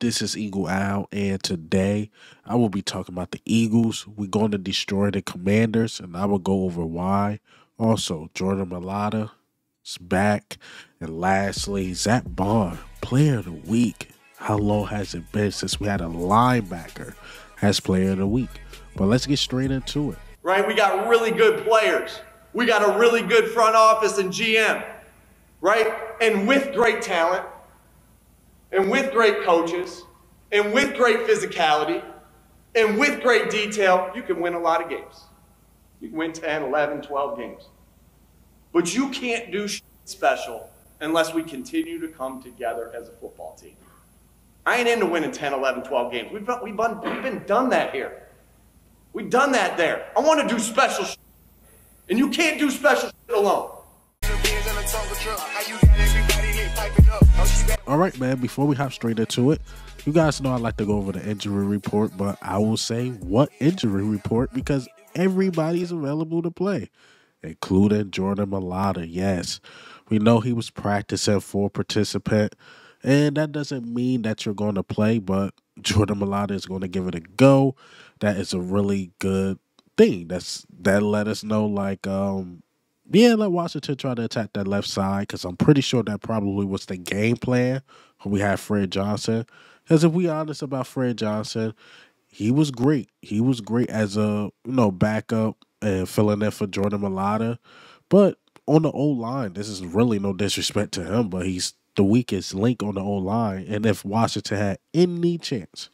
This is Eagle Owl, and today I will be talking about the Eagles. We're going to destroy the Commanders, and I will go over why. Also, Jordan Mailata is back, and lastly, Zack Baun, Player of the Week. How long has it been since we had a linebacker as Player of the Week? But let's get straight into it. Right? We got really good players. We got a really good front office and GM, right? And with great talent, and with great coaches, and with great physicality, and with great detail, you can win a lot of games. You can win 10, 11, 12 games. But you can't do special unless we continue to come together as a football team. I ain't into winning 10, 11, 12 games. We've been done that here. We've done that there. I want to do special shit. And you can't do special shit alone. All right, man, before we hop straight into it, you guys know I like to go over the injury report, but I will say what injury report because everybody's available to play, including Jordan Mailata. Yes, we know he was practicing for participant, and that doesn't mean that you're going to play, but Jordan Mailata is going to give it a go. That is a really good thing. That let us know, like, let Washington try to attack that left side because I'm pretty sure that probably was the game plan when we had Fred Johnson. Because if we honest about Fred Johnson, he was great. He was great as a backup and filling in for Jordan Mailata. But on the O-line, this is really no disrespect to him, but he's the weakest link on the O-line. And if Washington had any chance,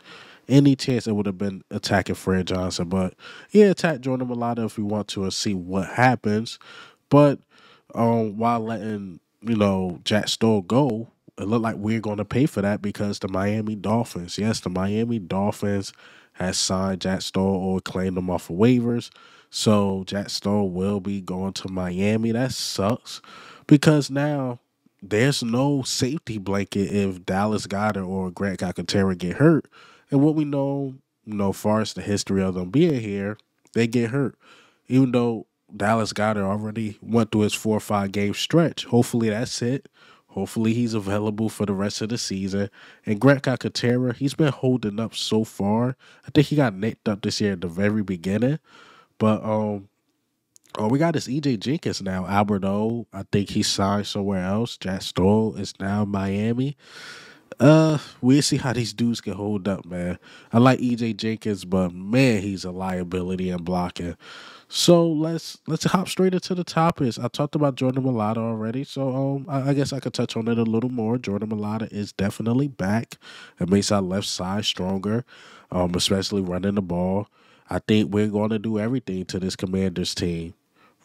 it would have been attacking Fred Johnson. But attack Jordan Mailata if we want to and see what happens. But while letting, Jack Stoll go, it looked like we're going to pay for that because the Miami Dolphins has signed Jack Stoll or claimed him off of waivers. So Jack Stoll will be going to Miami. That sucks because now there's no safety blanket if Dallas Goedert or Grant Calcaterra get hurt. And what we know, far as the history of them being here, they get hurt. Even though Dallas Goedert already went through his 4 or 5 game stretch. Hopefully that's it. Hopefully he's available for the rest of the season. And Grant Calcaterra, he's been holding up so far. I think he got nicked up this year at the very beginning. But we got this EJ Jenkins now. Albert O, I think he signed somewhere else. Jack Stoll is now Miami. We'll see how these dudes can hold up, man. I like EJ Jenkins, but man, he's a liability in blocking. So let's hop straight into the topics. I talked about Jordan Mailata already, so I guess I could touch on it a little more. Jordan Mailata is definitely back. It makes our left side stronger, especially running the ball. I think we're going to do everything to this Commanders team.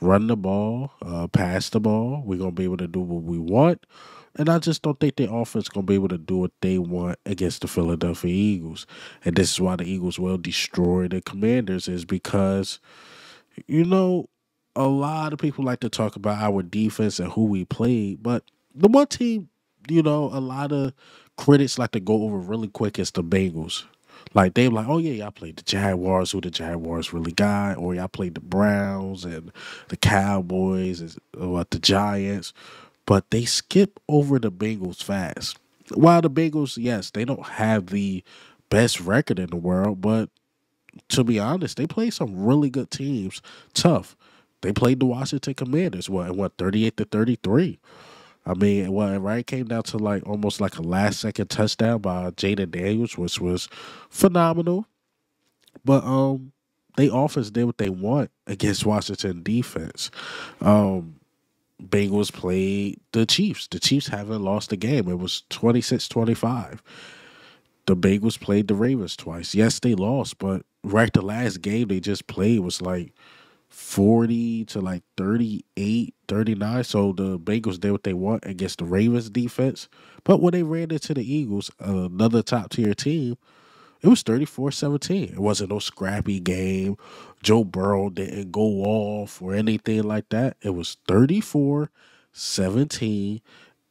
Run the ball, pass the ball. We're going to be able to do what we want. And I just don't think the offense is going to be able to do what they want against the Philadelphia Eagles. And this is why the Eagles will destroy the Commanders is because, a lot of people like to talk about our defense and who we played. But the one team, a lot of critics like to go over really quick is the Bengals. Like, they're like, oh, yeah, y'all played the Jaguars, who the Jaguars really got. Or y'all played the Browns and the Cowboys and the Giants. But they skip over the Bengals fast. While the Bengals, yes, they don't have the best record in the world, but to be honest, they played some really good teams tough. They played the Washington Commanders, 38-33. I mean, it right came down to almost like a last-second touchdown by Jaden Daniels, which was phenomenal. But they offense did what they want against Washington defense. Bengals played the Chiefs. The Chiefs haven't lost a game. It was 26-25. The Bengals played the Ravens twice. Yes, they lost, but the last game they just played was 40 to 38, 39. So the Bengals did what they want against the Ravens defense. But when they ran into the Eagles, another top-tier team, it was 34-17. It wasn't no scrappy game. Joe Burrow didn't go off or anything like that. It was 34-17,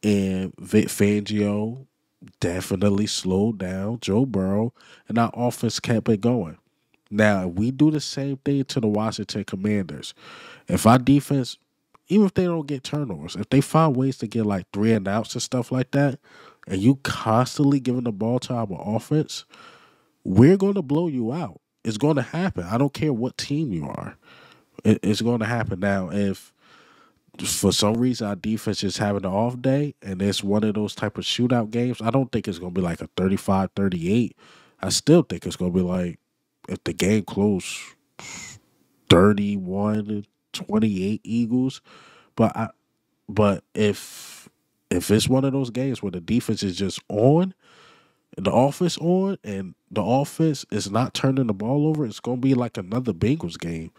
and Vic Fangio definitely slowed down Joe Burrow, and our offense kept it going. Now, if we do the same thing to the Washington Commanders, if our defense, even if they don't get turnovers, if they find ways to get 3 and outs and stuff like that, and you constantly giving the ball to our offense, we're going to blow you out. It's going to happen. I don't care what team you are. It's going to happen. Now, if for some reason our defense is having an off day and it's one of those type of shootout games, I don't think it's going to be like a 35-38. I still think it's going to be like, if the game close 31-28 Eagles. But if it's one of those games where the defense is just on, the offense on, and the offense is not turning the ball over, it's gonna be like another Bengals game,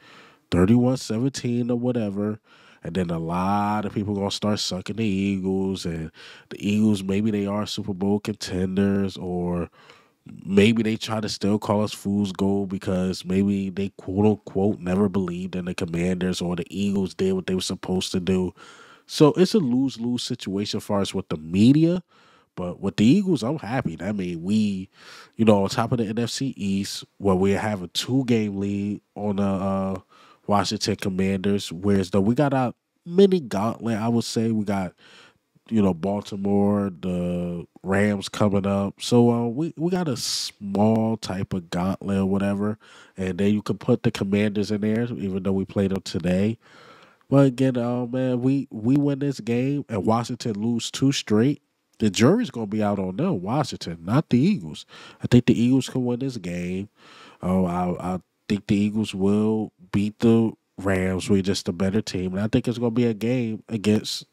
31-17 or whatever. And then a lot of people gonna start sucking the Eagles, and the Eagles, maybe they are Super Bowl contenders, or maybe they try to still call us fool's gold because maybe they quote unquote never believed in the Commanders, or the Eagles did what they were supposed to do. So it's a lose lose situation as far as with the media. But with the Eagles, I'm happy. I mean, we, on top of the NFC East, where we have a 2-game lead on the Washington Commanders, whereas though we got a mini gauntlet, I would say we got Baltimore, the Rams coming up. So we got a small type of gauntlet or whatever, and then you could put the Commanders in there, even though we played them today. But again, man, we win this game and Washington lose 2 straight. The jury's gonna be out on them, Washington, not the Eagles. I think the Eagles can win this game. I think the Eagles will beat the Rams. We're just a better team, and I think it's gonna be a game against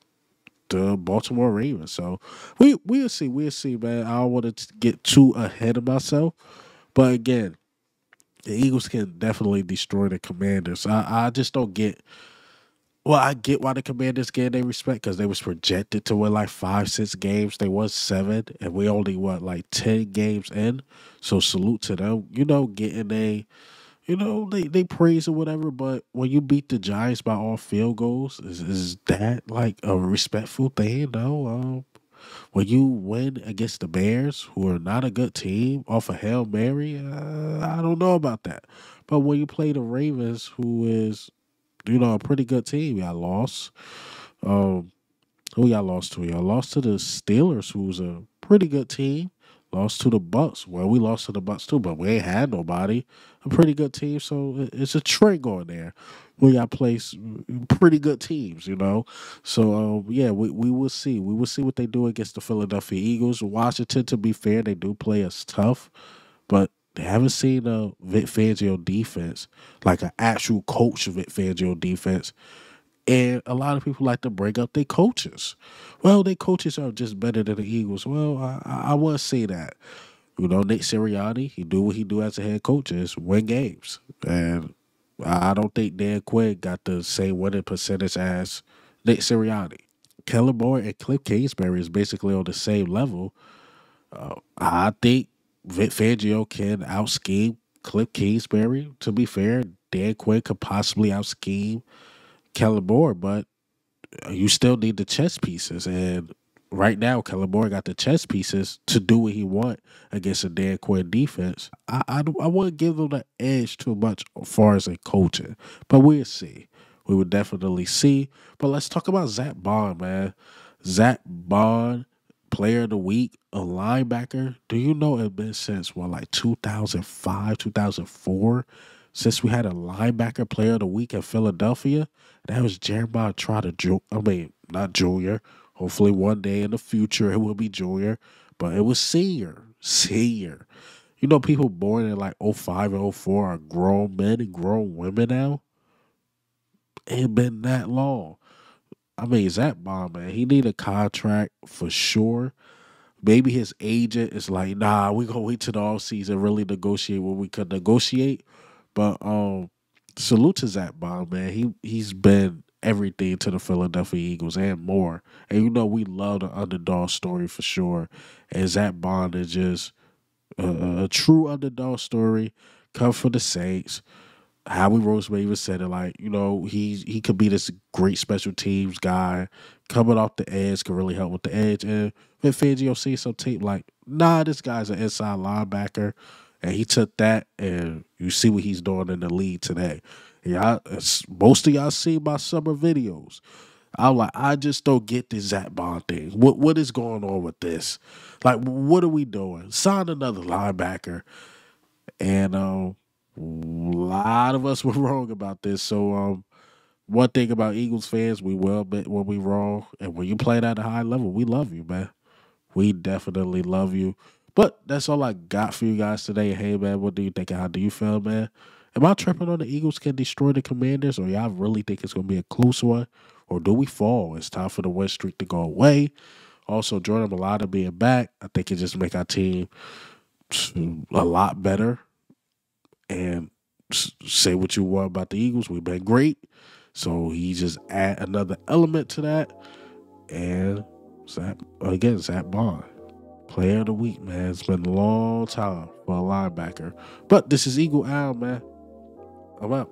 the Baltimore Ravens. So we'll see, man. I don't want to get too ahead of myself, but again, the Eagles can definitely destroy the Commanders. I just don't get. Well, I get why the Commanders get their respect because they was projected to win like 5, 6 games. They won 7, and we only won like 10 games in. So salute to them. Getting they praise or whatever. But when you beat the Giants by all field goals, is that like a respectful thing? No. When you win against the Bears, who are not a good team, off a Hail Mary, I don't know about that. But when you play the Ravens, who is a pretty good team, y'all lost. Um, who y'all lost to? Y'all lost to the Steelers, who's a pretty good team. Lost to the Bucks. Well, we lost to the Bucks too, but we ain't had nobody. A pretty good team, so it's a trend going there. We got place pretty good teams. So yeah, we will see. We will see what they do against the Philadelphia Eagles. Washington, to be fair, they do play us tough, but they haven't seen a Vic Fangio defense, like an actual coach Vic Fangio defense. And a lot of people like to bring up their coaches. Well, their coaches are just better than the Eagles. Well, I wouldn't say that. Nick Sirianni, he do what he do as a head coach is win games. And I don't think Dan Quinn got the same winning percentage as Nick Sirianni. Kellen Moore and Cliff Kingsbury is basically on the same level. I think Vic Fangio can out scheme Cliff Kingsbury. To be fair, Dan Quinn could possibly out scheme Kellen Moore, but you still need the chess pieces. And right now, Kellen Moore got the chess pieces to do what he want against a Dan Quinn defense. I wouldn't give them the edge too much as far as a coaching, but we'll see. We would definitely see. But let's talk about Zack Baun, man. Zack Baun, player of the week, a linebacker. Do you know it's been since like 2005, 2004 since we had a linebacker player of the week in Philadelphia? That was Jeremiah Trotter. I mean, not Junior. Hopefully one day in the future it will be Junior. But it was senior. Senior. People born in like '05 and '04 are grown men and grown women now. It ain't been that long. I mean, Zach Baun, man, he need a contract for sure. Maybe his agent is like, nah, we gonna wait till the off season really negotiate what we could negotiate. But salute to Zach Baun, man. He's been everything to the Philadelphia Eagles and more. And we love the underdog story for sure. And Zach Baun is just a true underdog story. Come for the Saints. Howie Roseman even said it like, he could be this great special teams guy. Coming off the edge could really help with the edge. And when Fangio see some tape like, nah, this guy's an inside linebacker. And he took that, and you see what he's doing in the league today. Most of y'all see my summer videos. I'm like, I just don't get this Zack Baun thing. What is going on with this? Like, what are we doing? Sign another linebacker, and a lot of us were wrong about this. So one thing about Eagles fans, we will admit when we wrong, and when you play at a high level, we love you, man. We definitely love you. But that's all I got for you guys today. Hey, man, what do you think? How do you feel, man? Am I tripping on the Eagles can destroy the Commanders, or y'all really think it's going to be a close one? Or do we fall? It's time for the win streak to go away. Also, Jordan Mailata being back, I think it just make our team a lot better. And say what you want about the Eagles, we've been great. So he just add another element to that. And Zack Baun. Player of the week, man. It's been a long time for a linebacker. But this is Eagle Owl, man. I'm out.